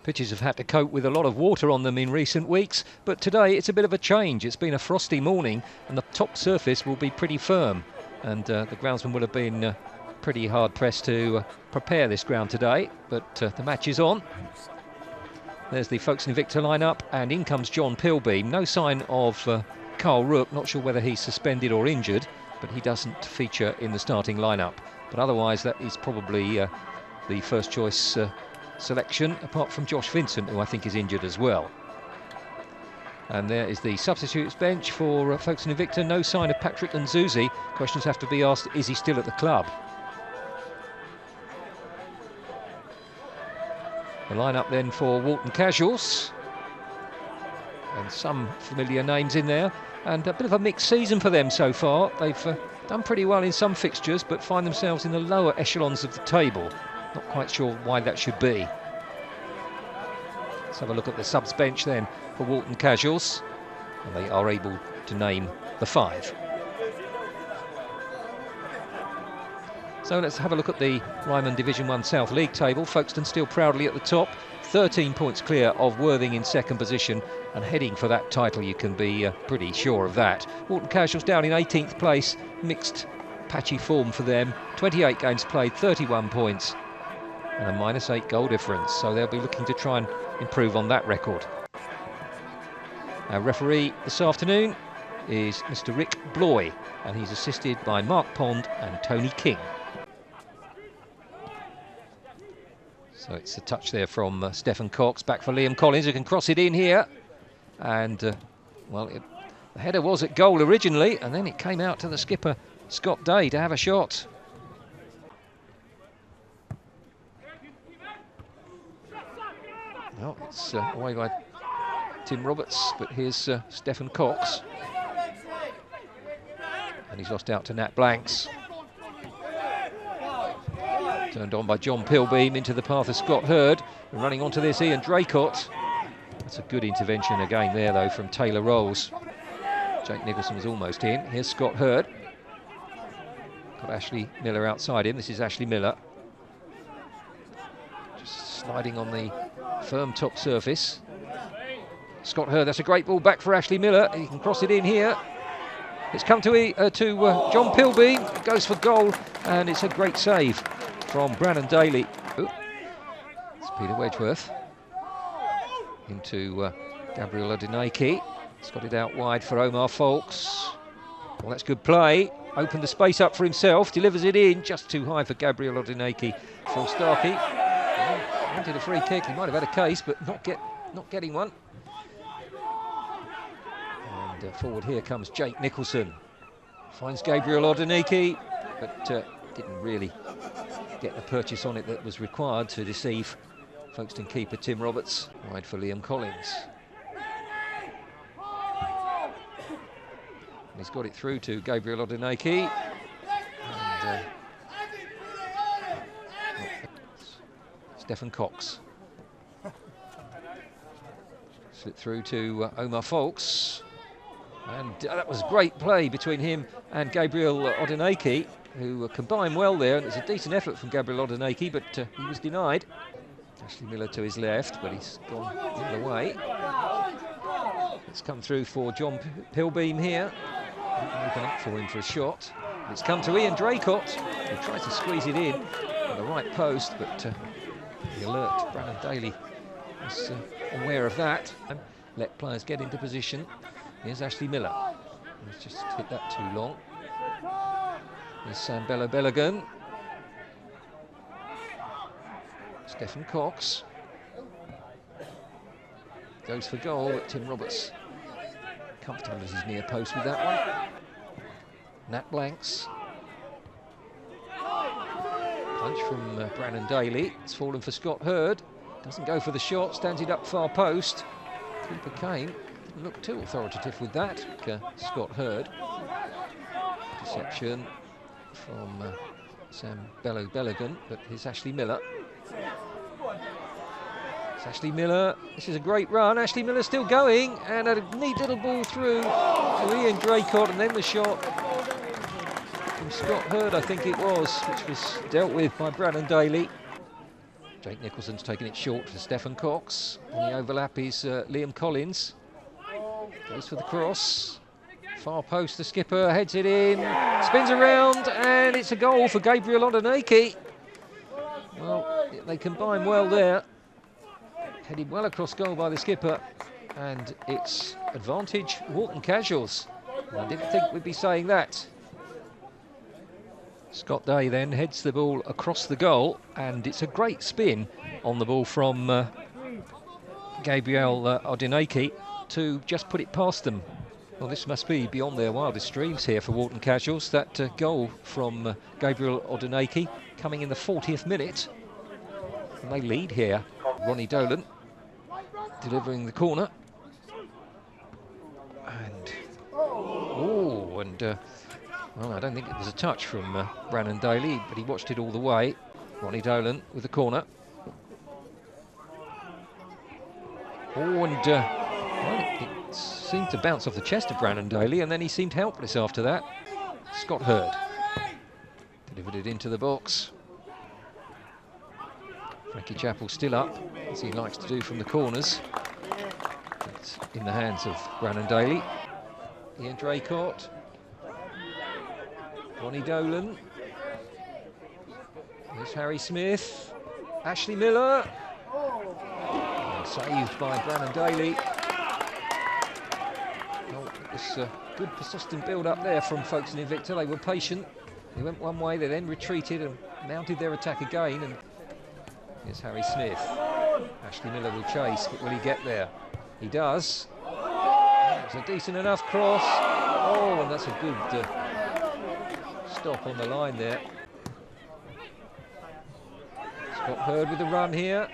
Pitches have had to cope with a lot of water on them in recent weeks, but today it's a bit of a change. It's been a frosty morning and the top surface will be pretty firm, and the groundsman will have been pretty hard pressed to prepare this ground today, but the match is on. There's the Folkestone Invicta lineup, and in comes John Pilbeam. No sign of Carl Rook, not sure whether he's suspended or injured, but he doesn't feature in the starting lineup. But otherwise that is probably the first choice selection, apart from Josh Vincent, who I think is injured as well. And there is the substitutes bench for Folkestone Invicta. No sign of Patrick Nzuzi. Questions have to be asked, is he still at the club? The lineup then for Walton Casuals, and some familiar names in there, and a bit of a mixed season for them so far. They've done pretty well in some fixtures, but find themselves in the lower echelons of the table. Not quite sure why that should be. Let's have a look at the subs bench then for Walton Casuals, and they are able to name the 5. So let's have a look at the Ryman Division 1 South League table. Folkestone still proudly at the top, 13 points clear of Worthing in second position, and heading for that title, you can be pretty sure of that. Walton Casuals down in 18th place, mixed patchy form for them, 28 games played, 31 points, and a -8 goal difference, so they'll be looking to try and improve on that record. Our referee this afternoon is Mr. Rick Bloy, and he's assisted by Mark Pond and Tony King. So it's a touch there from Stephen Cox, back for Liam Collins, who can cross it in here. And, well, the header was at goal originally, and then it came out to the skipper, Scott Day, to have a shot. Well, it's away by Tim Roberts, but here's Stephen Cox. And he's lost out to Nat Blanks. Turned on by John Pilbeam into the path of Scott Hurd. And running onto this, Ian Draycott. That's a good intervention again there, though, from Taylor Rolls. Jake Nicholson was almost in. Here's Scott Hurd. Got Ashley Miller outside him. This is Ashley Miller. Just sliding on the firm top surface. Scott Hurd, that's a great ball back for Ashley Miller. He can cross it in here. It's come to John Pilbeam. It goes for goal, and it's a great save from Brannon Daly. Ooh. It's Peter Wedgeworth into Gabriel Odinaki. He's got it out wide for Omar Folks. Well, that's good play. Opened the space up for himself, delivers it in, just too high for Gabriel Odinaki. Phil Starkey wanted a free kick. He might have had a case, but not getting one. And forward here comes Jake Nicholson. Finds Gabriel Odinaki, but didn't really get the purchase on it that was required to deceive Folkestone keeper Tim Roberts. Wide for Liam Collins. And he's got it through to Gabriel Odinaki. And Stephen Cox. Slip through to Omar Folks. And that was great play between him and Gabriel Odinaki, who combined well there, and it's a decent effort from Gabriel Odinaki, but he was denied. Ashley Miller to his left, but he's gone the other way. It's come through for John Pilbeam here. Open up for him for a shot. It's come to Ian Draycott, who tries to squeeze it in on the right post, but the alert Brannon Daly was aware of that and let players get into position. Here's Ashley Miller. He's just hit that too long. Here's Sam Bello-Belligan. Stephen Cox. Goes for goal, but Tim Roberts comfortable as his near post with that one. Nat Blanks. Punch from Brannon Daly. It's fallen for Scott Hurd. Doesn't go for the shot, stands it up far post. Keeper came. Didn't look too authoritative with that. Scott Hurd. Deception from Sam Bello-Belligan, but here's Ashley Miller. It's Ashley Miller. This is a great run. Ashley Miller still going, and a neat little ball through to Ian Draycott, and then the shot from Scott Hurd, I think it was, which was dealt with by Brannon Daly. Jake Nicholson's taking it short for Stephen Cox. On the overlap is Liam Collins. Goes for the cross. Far post, the skipper heads it in, spins around, and it's a goal for Gabriel Odonaki. Well, they combine well there. Headed well across goal by the skipper, and it's advantage Walton Casuals. I didn't think we'd be saying that. Scott Day then heads the ball across the goal, and it's a great spin on the ball from Gabriel Odonaki to just put it past them. Well, this must be beyond their wildest dreams here for Walton Casuals. That goal from Gabriel Odonaki coming in the 40th minute. And they lead here. Ronnie Dolan delivering the corner. And, well, I don't think it was a touch from Brannon Daly, but he watched it all the way. Ronnie Dolan with the corner. Well, it seemed to bounce off the chest of Brannon Daly, and then he seemed helpless after that. Scott Hurd delivered it into the box. Frankie Chappell still up, as he likes to do from the corners. It's in the hands of Brannon Daly. Ian Draycott. Ronnie Dolan. There's Harry Smith. Ashley Miller. And saved by Brannon Daly. It was good persistent build-up there from folks in Invicta. They were patient. They went one way, they then retreated and mounted their attack again. And here's Harry Smith. Ashley Miller will chase, but will he get there? He does. It's a decent enough cross. Oh, and that's a good stop on the line there. Scott Hurd with the run here.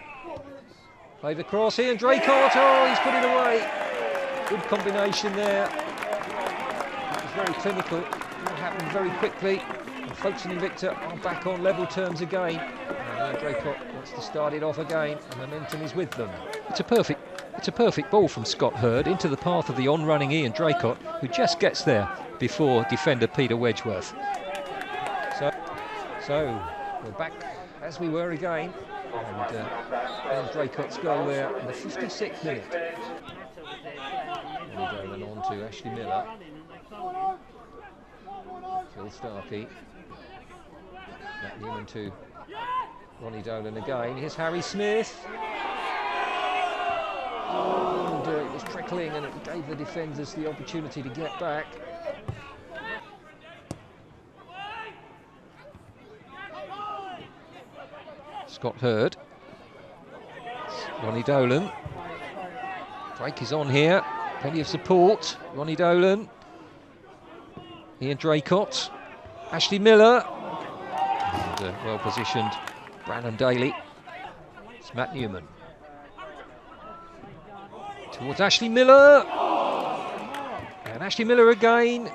Played the cross here, and Draycott. Oh, he's put it away. Good combination there. It was very clinical. It happened very quickly. And folks in Invicta are back on level terms again. And Draycott wants to start it off again, and momentum is with them. It's a perfect ball from Scott Hurd into the path of the on-running Ian Draycott, who just gets there before defender Peter Wedgeworth. So we're back as we were again. And Ian Draycott's goal there in the 56th minute. Going on to Ashley Miller. Phil Starkey. Matt Newman to Ronnie Dolan again. Here's Harry Smith. And it was trickling, and it gave the defenders the opportunity to get back. Scott Hurd. Ronnie Dolan. Drake is on here. Plenty of support. Ronnie Dolan. Ian Draycott. Ashley Miller. And well positioned Brannon Daly. It's Matt Newman. Towards Ashley Miller. And Ashley Miller again.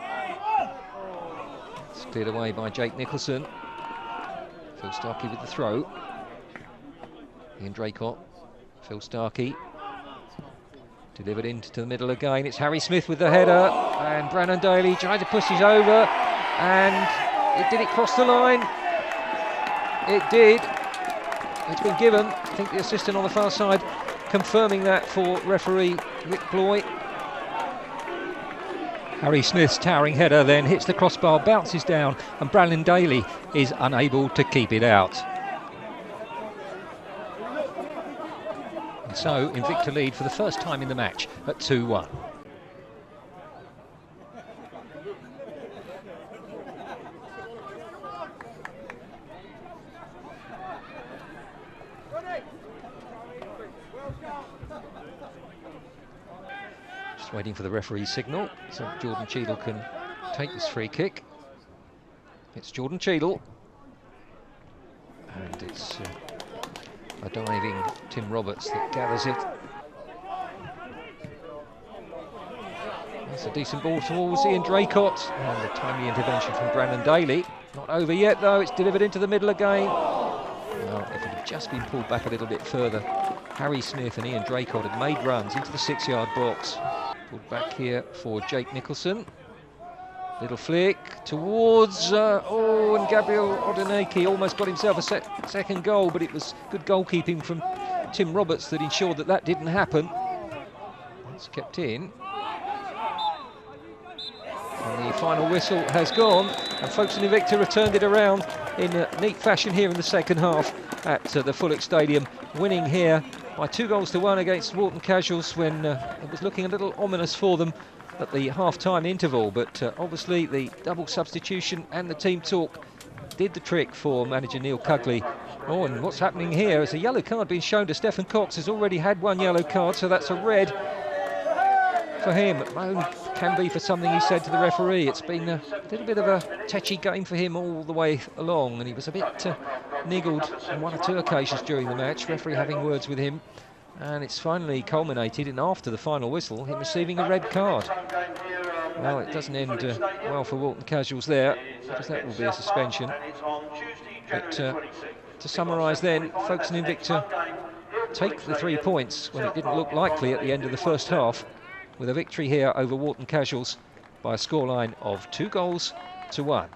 It's cleared away by Jake Nicholson. Phil Starkey with the throw. Ian Draycott. Phil Starkey. Delivered into the middle again. It's Harry Smith with the header, and Brannon Daly tried to push it over, and did it cross the line? It did. It's been given. I think the assistant on the far side confirming that for referee Rick Bloy. Harry Smith's towering header then hits the crossbar, bounces down, and Brannon Daly is unable to keep it out. And so Invicta lead for the first time in the match at 2-1. Just waiting for the referee's signal so Jordan Cheadle can take this free kick. It's Jordan Cheadle, and it's a diving Tim Roberts that gathers it. That's a decent ball towards Ian Draycott, and a timely intervention from Brannon Daly. Not over yet though, it's delivered into the middle again. Well, if it had just been pulled back a little bit further, Harry Smith and Ian Draycott had made runs into the 6-yard box. Pulled back here for Jake Nicholson. Little flick towards, and Gabriel Odeneke almost got himself a second goal, but it was good goalkeeping from Tim Roberts that ensured that that didn't happen. It's kept in. And the final whistle has gone, and Folkestone Invicta have turned it around in a neat fashion here in the second half at the Folkestone Stadium, winning here by 2-1 against Walton Casuals when it was looking a little ominous for them at the half-time interval, but obviously the double substitution and the team talk did the trick for manager Neil Cugley. Oh, and what's happening here is a yellow card being shown to Stephen Cox. Has already had one yellow card, so that's a red for him. Can be for something he said to the referee. It's been a little bit of a tetchy game for him all the way along, and he was a bit niggled on 1 or 2 occasions during the match, referee having words with him, and it's finally culminated in, after the final whistle, him receiving a red card. Well, it doesn't end well for Walton Casuals there, because that will be a suspension. But to summarise then, Folkestone Invicta take the 3 points when it didn't look likely at the end of the first half, with a victory here over Walton Casuals by a scoreline of 2-1.